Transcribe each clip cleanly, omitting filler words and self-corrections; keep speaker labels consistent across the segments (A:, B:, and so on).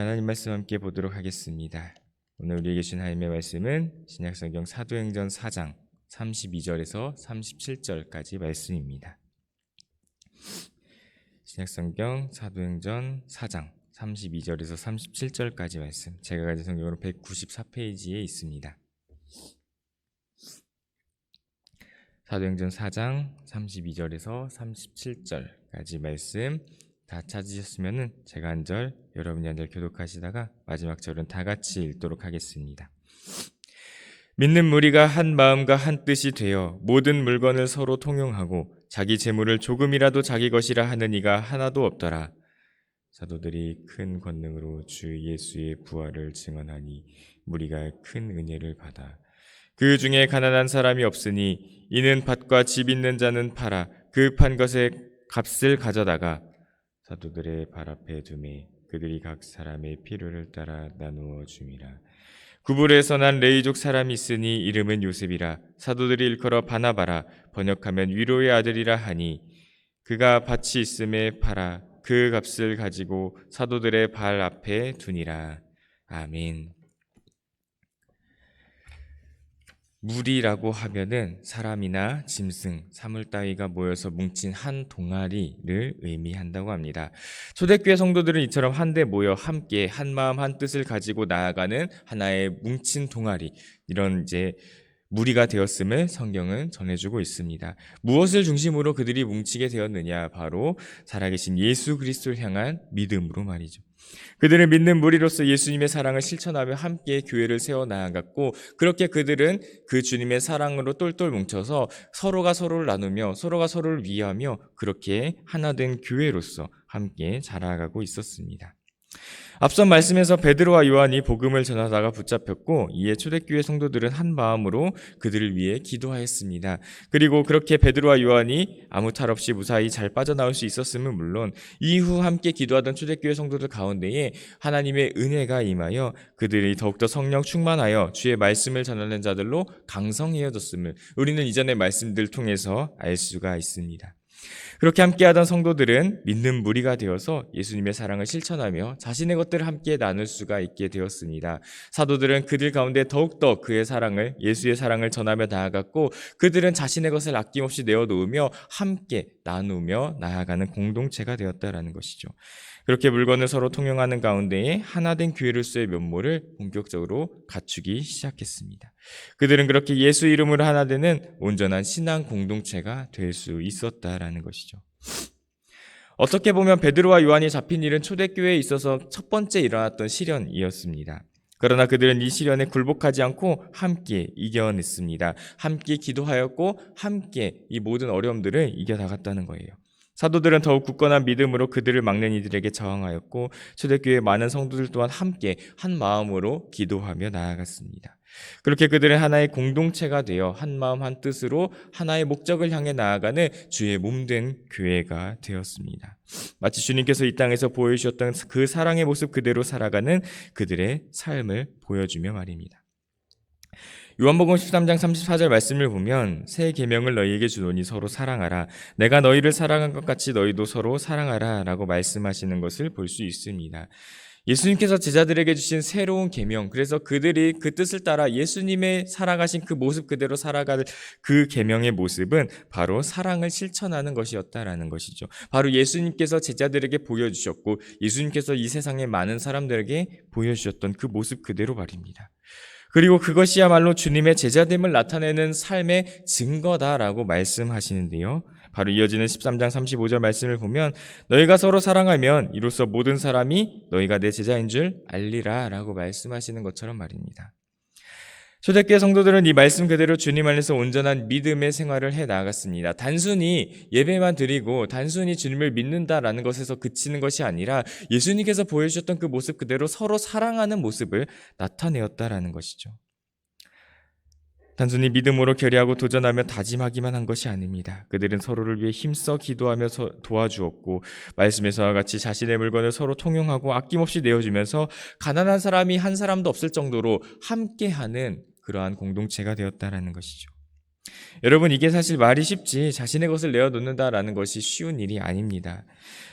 A: 하나님 말씀 함께 보도록 하겠습니다. 오늘 우리에게 주신 하나님의 말씀은 신약성경 사도행전 4장 32절에서 37절까지 말씀입니다. 신약성경 사도행전 4장 32절에서 37절까지 말씀, 제가 가진 성경으로 194페이지에 있습니다. 사도행전 4장 32절에서 37절까지 말씀 다 찾으셨으면 제가 한 절, 여러분이 한 절 교독하시다가 마지막 절은 다 같이 읽도록 하겠습니다. 믿는 무리가 한 마음과 한 뜻이 되어 모든 물건을 서로 통용하고 자기 재물을 조금이라도 자기 것이라 하는 이가 하나도 없더라. 사도들이 큰 권능으로 주 예수의 부활을 증언하니 무리가 큰 은혜를 받아 그 중에 가난한 사람이 없으니 이는 밭과 집 있는 자는 팔아 그 판 것의 값을 가져다가 사도들의 발 앞에 두매 그들이 각 사람의 필요를 따라 나누어 줌이라. 구불에서 난 레이족 사람이 있으니 이름은 요셉이라. 사도들이 일컬어 바나바라, 번역하면 위로의 아들이라 하니 그가 밭이 있음에 팔아 그 값을 가지고 사도들의 발 앞에 두니라. 아멘. 무리라고 하면은 사람이나 짐승, 사물 따위가 모여서 뭉친 한 동아리를 의미한다고 합니다. 초대교회 성도들은 이처럼 한데 모여 함께 한 마음 한 뜻을 가지고 나아가는 하나의 뭉친 동아리, 이런 무리가 되었음을 성경은 전해주고 있습니다. 무엇을 중심으로 그들이 뭉치게 되었느냐? 바로 살아계신 예수 그리스도를 향한 믿음으로 말이죠. 그들은 믿는 무리로서 예수님의 사랑을 실천하며 함께 교회를 세워 나아갔고, 그렇게 그들은 그 주님의 사랑으로 똘똘 뭉쳐서 서로가 서로를 나누며 서로가 서로를 위하며 그렇게 하나 된 교회로서 함께 자라가고 있었습니다. 앞선 말씀에서 베드로와 요한이 복음을 전하다가 붙잡혔고, 이에 초대교회 성도들은 한 마음으로 그들을 위해 기도하였습니다. 그리고 그렇게 베드로와 요한이 아무 탈 없이 무사히 잘 빠져나올 수 있었음은 물론, 이후 함께 기도하던 초대교회 성도들 가운데에 하나님의 은혜가 임하여 그들이 더욱더 성령 충만하여 주의 말씀을 전하는 자들로 강성해졌음을 우리는 이전의 말씀들 통해서 알 수가 있습니다. 그렇게 함께하던 성도들은 믿는 무리가 되어서 예수님의 사랑을 실천하며 자신의 것들을 함께 나눌 수가 있게 되었습니다. 사도들은 그들 가운데 더욱더 그의 사랑을, 예수의 사랑을 전하며 나아갔고, 그들은 자신의 것을 아낌없이 내어놓으며 함께 나누며 나아가는 공동체가 되었다라는 것이죠. 그렇게 물건을 서로 통용하는 가운데에 하나된 교회로서의 면모를 본격적으로 갖추기 시작했습니다. 그들은 그렇게 예수 이름으로 하나되는 온전한 신앙 공동체가 될 수 있었다라는 것이죠. 어떻게 보면 베드로와 요한이 잡힌 일은 초대교회에 있어서 첫 번째 일어났던 시련이었습니다. 그러나 그들은 이 시련에 굴복하지 않고 함께 이겨냈습니다. 함께 기도하였고 함께 이 모든 어려움들을 이겨나갔다는 거예요. 사도들은 더욱 굳건한 믿음으로 그들을 막는 이들에게 저항하였고, 초대교회의 많은 성도들 또한 함께 한 마음으로 기도하며 나아갔습니다. 그렇게 그들은 하나의 공동체가 되어 한 마음 한 뜻으로 하나의 목적을 향해 나아가는 주의 몸된 교회가 되었습니다. 마치 주님께서 이 땅에서 보여주셨던 그 사랑의 모습 그대로 살아가는 그들의 삶을 보여주며 말입니다. 요한복음 13장 34절 말씀을 보면 새 계명을 너희에게 주노니 서로 사랑하라. 내가 너희를 사랑한 것 같이 너희도 서로 사랑하라 라고 말씀하시는 것을 볼 수 있습니다. 예수님께서 제자들에게 주신 새로운 계명, 그래서 그들이 그 뜻을 따라 예수님의 살아가신 그 모습 그대로 살아갈 그 계명의 모습은 바로 사랑을 실천하는 것이었다라는 것이죠. 바로 예수님께서 제자들에게 보여주셨고 예수님께서 이 세상의 많은 사람들에게 보여주셨던 그 모습 그대로 말입니다. 그리고 그것이야말로 주님의 제자됨을 나타내는 삶의 증거다라고 말씀하시는데요. 바로 이어지는 13장 35절 말씀을 보면 너희가 서로 사랑하면 이로써 모든 사람이 너희가 내 제자인 줄 알리라 라고 말씀하시는 것처럼 말입니다. 초대교회 성도들은 이 말씀 그대로 주님 안에서 온전한 믿음의 생활을 해 나갔습니다. 단순히 예배만 드리고 단순히 주님을 믿는다라는 것에서 그치는 것이 아니라 예수님께서 보여주셨던 그 모습 그대로 서로 사랑하는 모습을 나타내었다라는 것이죠. 단순히 믿음으로 결의하고 도전하며 다짐하기만 한 것이 아닙니다. 그들은 서로를 위해 힘써 기도하며 도와주었고 말씀에서와 같이 자신의 물건을 서로 통용하고 아낌없이 내어주면서 가난한 사람이 한 사람도 없을 정도로 함께하는 그러한 공동체가 되었다라는 것이죠. 여러분, 이게 사실 말이 쉽지 자신의 것을 내어놓는다라는 것이 쉬운 일이 아닙니다.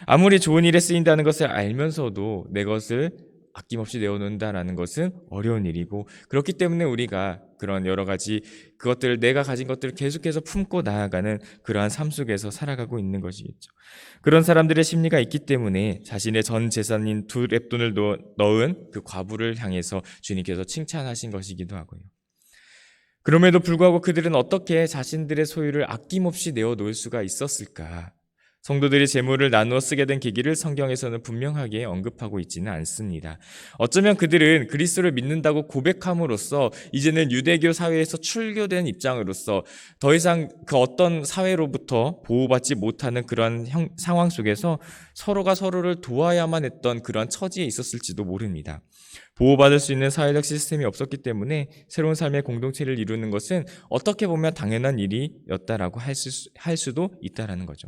A: 아무리 좋은 일에 쓰인다는 것을 알면서도 내 것을 아낌없이 내어놓는다라는 것은 어려운 일이고, 그렇기 때문에 우리가 그런 여러 가지 그것들, 내가 가진 것들을 계속해서 품고 나아가는 그러한 삶 속에서 살아가고 있는 것이겠죠. 그런 사람들의 심리가 있기 때문에 자신의 전 재산인 2렙돈을 넣은 그 과부를 향해서 주님께서 칭찬하신 것이기도 하고요. 그럼에도 불구하고 그들은 어떻게 자신들의 소유를 아낌없이 내어놓을 수가 있었을까? 성도들이 재물을 나누어 쓰게 된 계기를 성경에서는 분명하게 언급하고 있지는 않습니다. 어쩌면 그들은 그리스도를 믿는다고 고백함으로써 이제는 유대교 사회에서 출교된 입장으로서 더 이상 그 어떤 사회로부터 보호받지 못하는 그러한 상황 속에서 서로가 서로를 도와야만 했던 그러한 처지에 있었을지도 모릅니다. 보호받을 수 있는 사회적 시스템이 없었기 때문에 새로운 삶의 공동체를 이루는 것은 어떻게 보면 당연한 일이었다라고 할 수도 있다라는 거죠.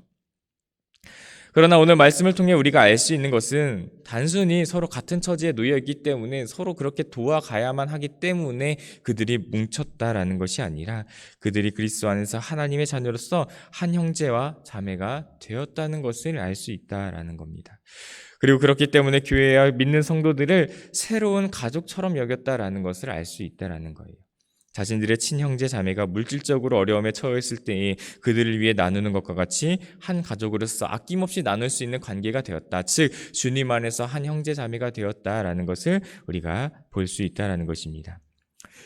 A: 그러나 오늘 말씀을 통해 우리가 알 수 있는 것은 단순히 서로 같은 처지에 놓여 있기 때문에 서로 그렇게 도와가야만 하기 때문에 그들이 뭉쳤다라는 것이 아니라 그들이 그리스도 안에서 하나님의 자녀로서 한 형제와 자매가 되었다는 것을 알 수 있다라는 겁니다. 그리고 그렇기 때문에 교회와 믿는 성도들을 새로운 가족처럼 여겼다라는 것을 알 수 있다라는 거예요. 자신들의 친형제 자매가 물질적으로 어려움에 처했을 때에 그들을 위해 나누는 것과 같이 한 가족으로서 아낌없이 나눌 수 있는 관계가 되었다. 즉 주님 안에서 한 형제 자매가 되었다라는 것을 우리가 볼 수 있다라는 것입니다.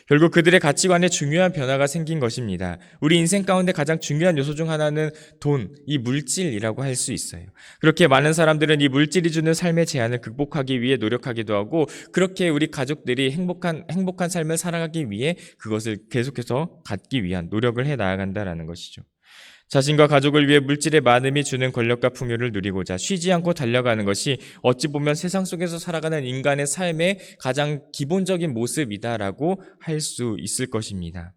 A: 결국 그들의 가치관에 중요한 변화가 생긴 것입니다. 우리 인생 가운데 가장 중요한 요소 중 하나는 돈, 이 물질이라고 할 수 있어요. 그렇게 많은 사람들은 이 물질이 주는 삶의 제한을 극복하기 위해 노력하기도 하고, 그렇게 우리 가족들이 행복한 삶을 살아가기 위해 그것을 계속해서 갖기 위한 노력을 해 나아간다라는 것이죠. 자신과 가족을 위해 물질의 많음이 주는 권력과 풍요를 누리고자 쉬지 않고 달려가는 것이 어찌 보면 세상 속에서 살아가는 인간의 삶의 가장 기본적인 모습이다라고 할 수 있을 것입니다.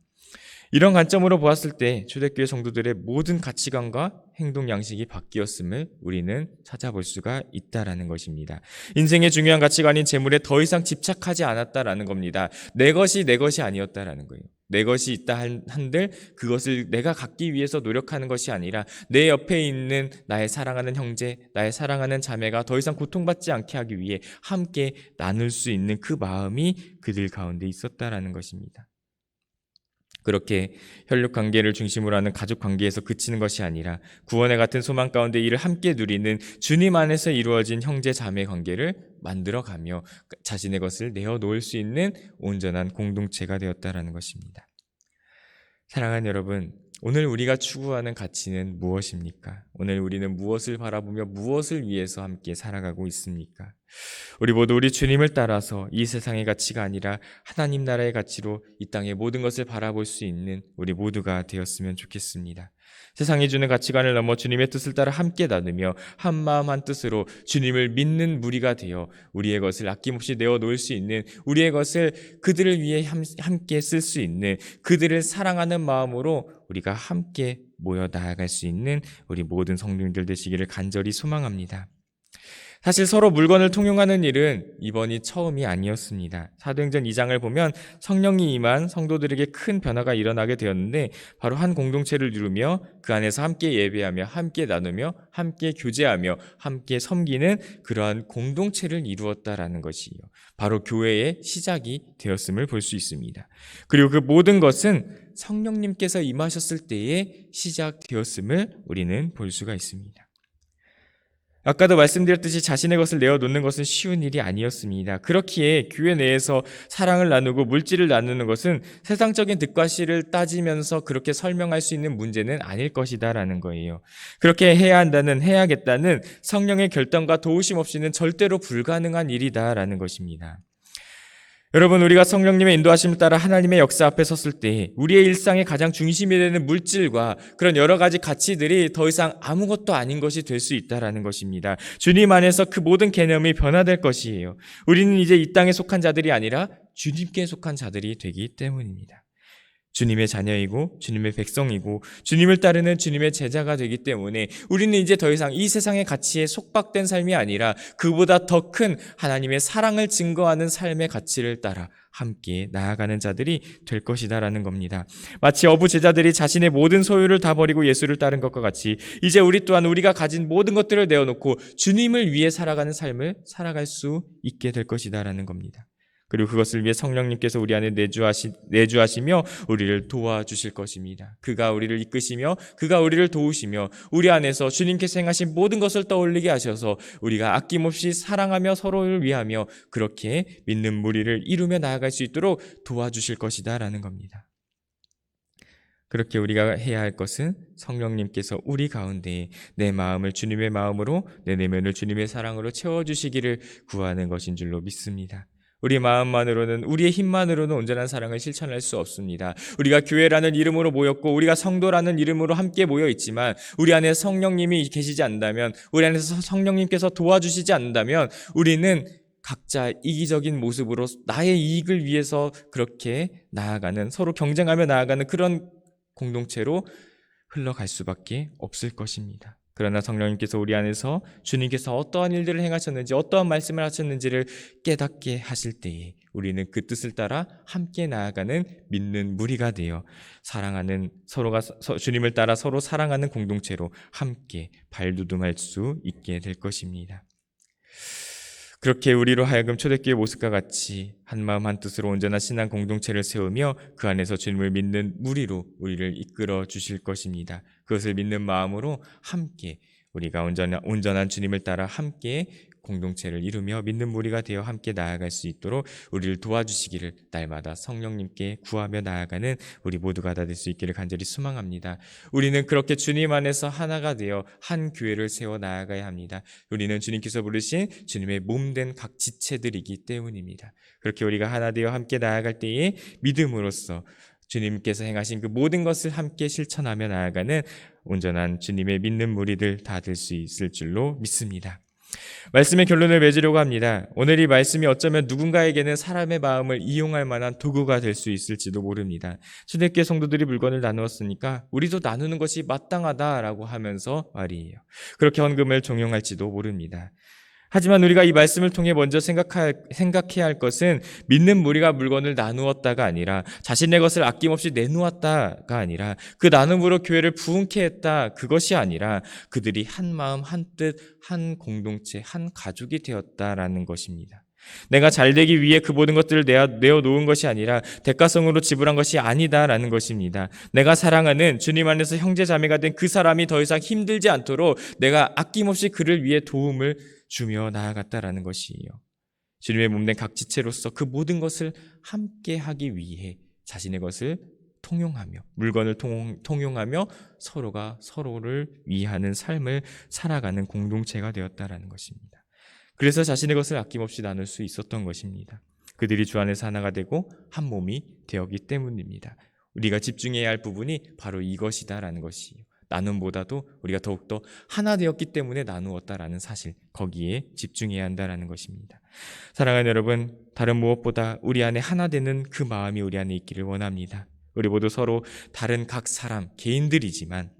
A: 이런 관점으로 보았을 때 초대교회 성도들의 모든 가치관과 행동 양식이 바뀌었음을 우리는 찾아볼 수가 있다라는 것입니다. 인생의 중요한 가치관인 재물에 더 이상 집착하지 않았다라는 겁니다. 내 것이 아니었다라는 거예요. 내 것이 있다 한들 그것을 내가 갖기 위해서 노력하는 것이 아니라 내 옆에 있는 나의 사랑하는 형제, 나의 사랑하는 자매가 더 이상 고통받지 않게 하기 위해 함께 나눌 수 있는 그 마음이 그들 가운데 있었다라는 것입니다. 그렇게 혈육 관계를 중심으로 하는 가족 관계에서 그치는 것이 아니라 구원의 같은 소망 가운데 이를 함께 누리는 주님 안에서 이루어진 형제 자매 관계를 만들어가며 자신의 것을 내어놓을 수 있는 온전한 공동체가 되었다라는 것입니다. 사랑하는 여러분, 오늘 우리가 추구하는 가치는 무엇입니까? 오늘 우리는 무엇을 바라보며 무엇을 위해서 함께 살아가고 있습니까? 우리 모두 우리 주님을 따라서 이 세상의 가치가 아니라 하나님 나라의 가치로 이 땅의 모든 것을 바라볼 수 있는 우리 모두가 되었으면 좋겠습니다. 세상이 주는 가치관을 넘어 주님의 뜻을 따라 함께 나누며 한 마음 한 뜻으로 주님을 믿는 무리가 되어 우리의 것을 아낌없이 내어놓을 수 있는, 우리의 것을 그들을 위해 함께 쓸 수 있는, 그들을 사랑하는 마음으로 우리가 함께 모여 나아갈 수 있는 우리 모든 성도님들 되시기를 간절히 소망합니다. 사실 서로 물건을 통용하는 일은 이번이 처음이 아니었습니다. 사도행전 2장을 보면 성령이 임한 성도들에게 큰 변화가 일어나게 되었는데 바로 한 공동체를 이루며 그 안에서 함께 예배하며 함께 나누며 함께 교제하며 함께 섬기는 그러한 공동체를 이루었다라는 것이요, 바로 교회의 시작이 되었음을 볼 수 있습니다. 그리고 그 모든 것은 성령님께서 임하셨을 때에 시작되었음을 우리는 볼 수가 있습니다. 아까도 말씀드렸듯이 자신의 것을 내어놓는 것은 쉬운 일이 아니었습니다. 그렇기에 교회 내에서 사랑을 나누고 물질을 나누는 것은 세상적인 득과 실을 따지면서 그렇게 설명할 수 있는 문제는 아닐 것이다라는 거예요. 그렇게 해야겠다는 성령의 결단과 도우심 없이는 절대로 불가능한 일이다라는 것입니다. 여러분, 우리가 성령님의 인도하심을 따라 하나님의 역사 앞에 섰을 때 우리의 일상의 가장 중심이 되는 물질과 그런 여러 가지 가치들이 더 이상 아무것도 아닌 것이 될 수 있다라는 것입니다. 주님 안에서 그 모든 개념이 변화될 것이에요. 우리는 이제 이 땅에 속한 자들이 아니라 주님께 속한 자들이 되기 때문입니다. 주님의 자녀이고 주님의 백성이고 주님을 따르는 주님의 제자가 되기 때문에 우리는 이제 더 이상 이 세상의 가치에 속박된 삶이 아니라 그보다 더 큰 하나님의 사랑을 증거하는 삶의 가치를 따라 함께 나아가는 자들이 될 것이다라는 겁니다. 마치 어부 제자들이 자신의 모든 소유를 다 버리고 예수를 따른 것과 같이 이제 우리 또한 우리가 가진 모든 것들을 내어놓고 주님을 위해 살아가는 삶을 살아갈 수 있게 될 것이다라는 겁니다. 그리고 그것을 위해 성령님께서 우리 안에 내주하시며 우리를 도와주실 것입니다. 그가 우리를 이끄시며 그가 우리를 도우시며 우리 안에서 주님께서 행하신 모든 것을 떠올리게 하셔서 우리가 아낌없이 사랑하며 서로를 위하며 그렇게 믿는 무리를 이루며 나아갈 수 있도록 도와주실 것이다라는 겁니다. 그렇게 우리가 해야 할 것은 성령님께서 우리 가운데 내 마음을 주님의 마음으로 내 내면을 주님의 사랑으로 채워주시기를 구하는 것인 줄로 믿습니다. 우리 마음만으로는 우리의 힘만으로는 온전한 사랑을 실천할 수 없습니다. 우리가 교회라는 이름으로 모였고 우리가 성도라는 이름으로 함께 모여 있지만 우리 안에 성령님이 계시지 않는다면 우리 안에서 성령님께서 도와주시지 않는다면 우리는 각자 이기적인 모습으로 나의 이익을 위해서 그렇게 나아가는 서로 경쟁하며 나아가는 그런 공동체로 흘러갈 수밖에 없을 것입니다. 그러나 성령님께서 우리 안에서 주님께서 어떠한 일들을 행하셨는지 어떠한 말씀을 하셨는지를 깨닫게 하실 때에 우리는 그 뜻을 따라 함께 나아가는 믿는 무리가 되어 사랑하는 서로가 주님을 따라 서로 사랑하는 공동체로 함께 발돋움할 수 있게 될 것입니다. 그렇게 우리로 하여금 초대교회 모습과 같이 한마음 한뜻으로 온전한 신앙 공동체를 세우며 그 안에서 주님을 믿는 무리로 우리를 이끌어 주실 것입니다. 그것을 믿는 마음으로 함께 우리가 온전한 주님을 따라 함께 공동체를 이루며 믿는 무리가 되어 함께 나아갈 수 있도록 우리를 도와주시기를 날마다 성령님께 구하며 나아가는 우리 모두가 다 될 수 있기를 간절히 소망합니다. 우리는 그렇게 주님 안에서 하나가 되어 한 교회를 세워 나아가야 합니다. 우리는 주님께서 부르신 주님의 몸된 각 지체들이기 때문입니다. 그렇게 우리가 하나 되어 함께 나아갈 때에 믿음으로써 주님께서 행하신 그 모든 것을 함께 실천하며 나아가는 온전한 주님의 믿는 무리들 다 될 수 있을 줄로 믿습니다. 말씀의 결론을 맺으려고 합니다. 오늘 이 말씀이 어쩌면 누군가에게는 사람의 마음을 이용할 만한 도구가 될 수 있을지도 모릅니다. 초대교회 성도들이 물건을 나누었으니까 우리도 나누는 것이 마땅하다라고 하면서 말이에요. 그렇게 헌금을 종용할지도 모릅니다. 하지만 우리가 이 말씀을 통해 먼저 생각해야 할 것은 믿는 무리가 물건을 나누었다가 아니라 자신의 것을 아낌없이 내놓았다가 아니라 그 나눔으로 교회를 부흥케 했다 그것이 아니라 그들이 한 마음 한 뜻 한 공동체 한 가족이 되었다라는 것입니다. 내가 잘되기 위해 그 모든 것들을 내어놓은 것이 아니라 대가성으로 지불한 것이 아니다라는 것입니다. 내가 사랑하는 주님 안에서 형제자매가 된 그 사람이 더 이상 힘들지 않도록 내가 아낌없이 그를 위해 도움을 주며 나아갔다라는 것이에요. 주님의 몸된 각 지체로서 그 모든 것을 함께 하기 위해 자신의 것을 통용하며 물건을 통용하며 서로가 서로를 위하는 삶을 살아가는 공동체가 되었다라는 것입니다. 그래서 자신의 것을 아낌없이 나눌 수 있었던 것입니다. 그들이 주 안에서 하나가 되고 한 몸이 되었기 때문입니다. 우리가 집중해야 할 부분이 바로 이것이다라는 것이에요. 나눔보다도 우리가 더욱더 하나 되었기 때문에 나누었다라는 사실, 거기에 집중해야 한다라는 것입니다. 사랑하는 여러분, 다른 무엇보다 우리 안에 하나 되는 그 마음이 우리 안에 있기를 원합니다. 우리 모두 서로 다른 각 사람, 개인들이지만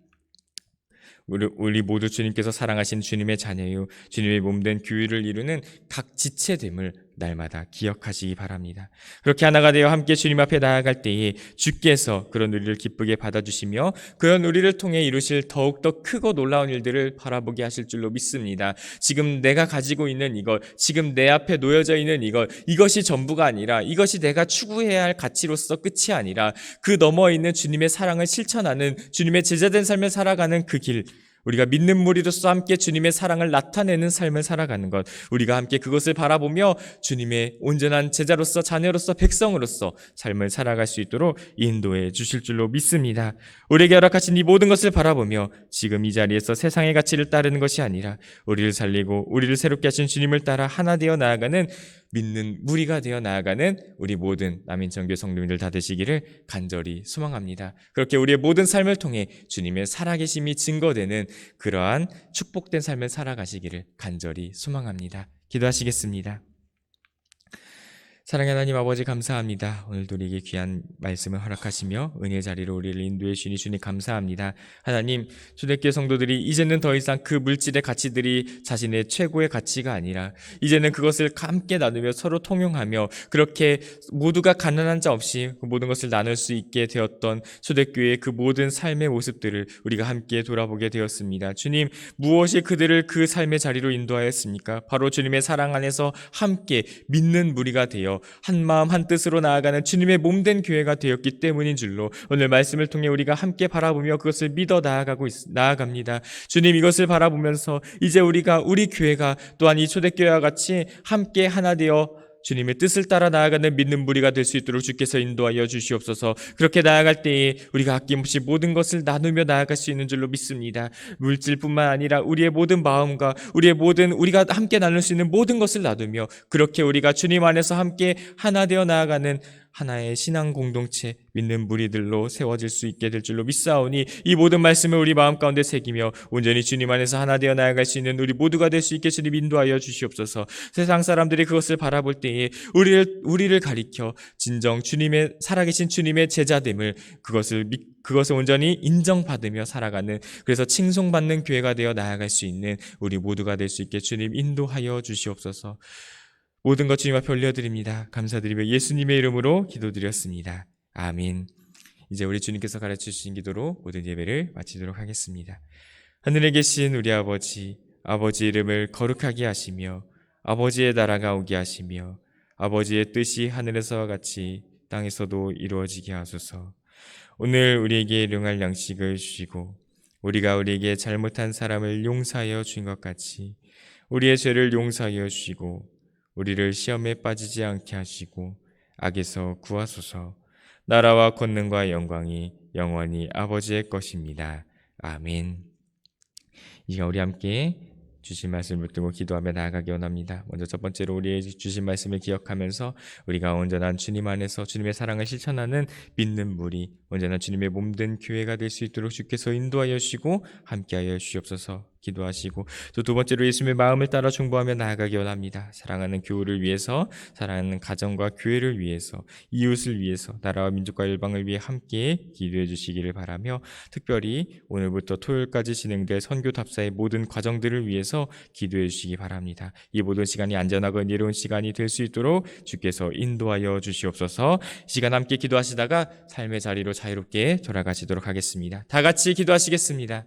A: 우리 모두 주님께서 사랑하신 주님의 자녀요 주님의 몸된 교회를 이루는 각 지체됨을 날마다 기억하시기 바랍니다. 그렇게 하나가 되어 함께 주님 앞에 나아갈 때에 주께서 그런 우리를 기쁘게 받아주시며 그런 우리를 통해 이루실 더욱더 크고 놀라운 일들을 바라보게 하실 줄로 믿습니다. 지금 내가 가지고 있는 이것, 지금 내 앞에 놓여져 있는 이것이 전부가 아니라 이것이 내가 추구해야 할 가치로서 끝이 아니라 그 너머에 있는 주님의 사랑을 실천하는 주님의 제자된 삶을 살아가는 그 길, 우리가 믿는 무리로서 함께 주님의 사랑을 나타내는 삶을 살아가는 것, 우리가 함께 그것을 바라보며 주님의 온전한 제자로서 자녀로서 백성으로서 삶을 살아갈 수 있도록 인도해 주실 줄로 믿습니다. 우리에게 허락하신 이 모든 것을 바라보며 지금 이 자리에서 세상의 가치를 따르는 것이 아니라 우리를 살리고 우리를 새롭게 하신 주님을 따라 하나 되어 나아가는 믿는 무리가 되어 나아가는 우리 모든 남인천교회 성도님들 다 되시기를 간절히 소망합니다. 그렇게 우리의 모든 삶을 통해 주님의 살아계심이 증거되는 그러한 축복된 삶을 살아가시기를 간절히 소망합니다. 기도하시겠습니다. 사랑의 하나님 아버지 감사합니다. 오늘도 우리에게 귀한 말씀을 허락하시며 은혜 자리로 우리를 인도해 주시니 주님 감사합니다. 하나님, 초대교회 성도들이 이제는 더 이상 그 물질의 가치들이 자신의 최고의 가치가 아니라 이제는 그것을 함께 나누며 서로 통용하며 그렇게 모두가 가난한 자 없이 그 모든 것을 나눌 수 있게 되었던 초대교회의 그 모든 삶의 모습들을 우리가 함께 돌아보게 되었습니다. 주님, 무엇이 그들을 그 삶의 자리로 인도하였습니까? 바로 주님의 사랑 안에서 함께 믿는 무리가 되어 한 마음 한 뜻으로 나아가는 주님의 몸된 교회가 되었기 때문인 줄로 오늘 말씀을 통해 우리가 함께 바라보며 그것을 믿어 나아갑니다. 주님, 이것을 바라보면서 이제 우리 교회가 또한 이 초대교회와 같이 함께 하나 되어 주님의 뜻을 따라 나아가는 믿는 무리가 될 수 있도록 주께서 인도하여 주시옵소서. 그렇게 나아갈 때에 우리가 아낌없이 모든 것을 나누며 나아갈 수 있는 줄로 믿습니다. 물질뿐만 아니라 우리의 모든 마음과 우리가 함께 나눌 수 있는 모든 것을 나누며 그렇게 우리가 주님 안에서 함께 하나 되어 나아가는 하나의 신앙 공동체 믿는 무리들로 세워질 수 있게 될 줄로 믿사오니 이 모든 말씀을 우리 마음 가운데 새기며 온전히 주님 안에서 하나 되어 나아갈 수 있는 우리 모두가 될 수 있게 주님 인도하여 주시옵소서. 세상 사람들이 그것을 바라볼 때에 우리를 가리켜 진정 살아계신 주님의 제자됨을 그것을 온전히 인정받으며 살아가는, 그래서 칭송받는 교회가 되어 나아갈 수 있는 우리 모두가 될 수 있게 주님 인도하여 주시옵소서. 모든 것 주님 앞에 올려드립니다. 감사드리며 예수님의 이름으로 기도드렸습니다. 아멘. 이제 우리 주님께서 가르쳐 주신 기도로 모든 예배를 마치도록 하겠습니다. 하늘에 계신 우리 아버지 이름을 거룩하게 하시며 아버지의 나라가 오게 하시며 아버지의 뜻이 하늘에서와 같이 땅에서도 이루어지게 하소서. 오늘 우리에게 일용할 양식을 주시고 우리가 우리에게 잘못한 사람을 용서하여 주신 것 같이 우리의 죄를 용서하여 주시고 우리를 시험에 빠지지 않게 하시고 악에서 구하소서. 나라와 권능과 영광이 영원히 아버지의 것입니다. 아멘. 이 시간 우리 함께 주신 말씀을 붙들고 기도하며 나아가기 원합니다. 먼저 첫 번째로 우리의 주신 말씀을 기억하면서 우리가 온전한 주님 안에서 주님의 사랑을 실천하는 믿는 무리, 온전한 주님의 몸된 교회가 될 수 있도록 주께서 인도하여 주시고 함께하여 주시옵소서. 기도하시고 또 두 번째로 예수님의 마음을 따라 중보하며 나아가기 원합니다. 사랑하는 교우를 위해서, 사랑하는 가정과 교회를 위해서, 이웃을 위해서, 나라와 민족과 열방을 위해 함께 기도해 주시기를 바라며 특별히 오늘부터 토요일까지 진행될 선교 답사의 모든 과정들을 위해서 기도해 주시기 바랍니다. 이 모든 시간이 안전하고 은혜로운 시간이 될 수 있도록 주께서 인도하여 주시옵소서. 이 시간 함께 기도하시다가 삶의 자리로 자유롭게 돌아가시도록 하겠습니다. 다 같이 기도하시겠습니다.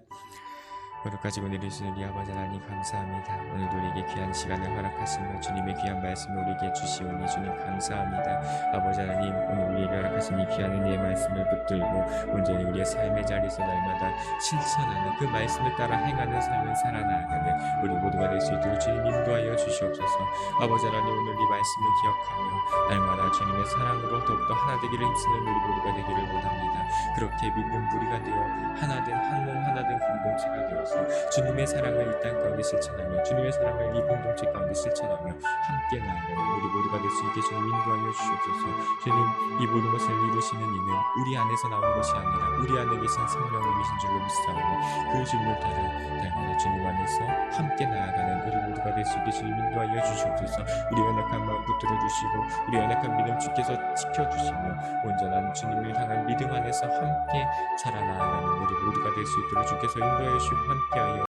A: 거룩하시고 내리시는 우리 아버지 하나님 감사합니다. 오늘도 우리에게 귀한 시간을 허락하시며 주님의 귀한 말씀을 우리에게 주시오니 주님 감사합니다. 아버지 하나님, 오늘 우리에게 허락하신 이 귀한 은혜의 말씀을 붙들고 온전히 우리의 삶의 자리에서 날마다 실천하는 그 말씀을 따라 행하는 삶을 살아나가는 우리 모두가 될 수 있도록 주님 인도하여 주시옵소서. 아버지 하나님, 오늘 이 말씀을 기억하며 날마다 주님의 사랑으로 더욱더 하나 되기를 힘쓰는 우리 모두가 되기를 원합니다. 그렇게 믿는 무리가 되어 하나된 한 몸 하나된 공동체가 되어서 주님의 사랑을 이 땅 가운데 실천하며 주님의 사랑을 이 공동체 가운데 실천하며 함께 나아가는 우리 모두가 될 수 있게 주님 인도하여 주시옵소서. 주님, 이 모든 것을 이루시는 이는 우리 안에서 나온 것이 아니라 우리 안에 계신 성령님이신 줄로 믿사오니 그 주님을 따라 날마다 주님 안에서 함께 나아가는 우리 모두가 될 수 있게 주님 인도하여 주시옵소서. 우리 연약한 마음 붙들어 주시고 우리 연약한 믿음 주께서 지켜주시며 온전한 주님을 향한 믿음 안에서 함께 자라나가는 우리 모두가 될 수 있도록 주께서 인도하여 주시고 함께하여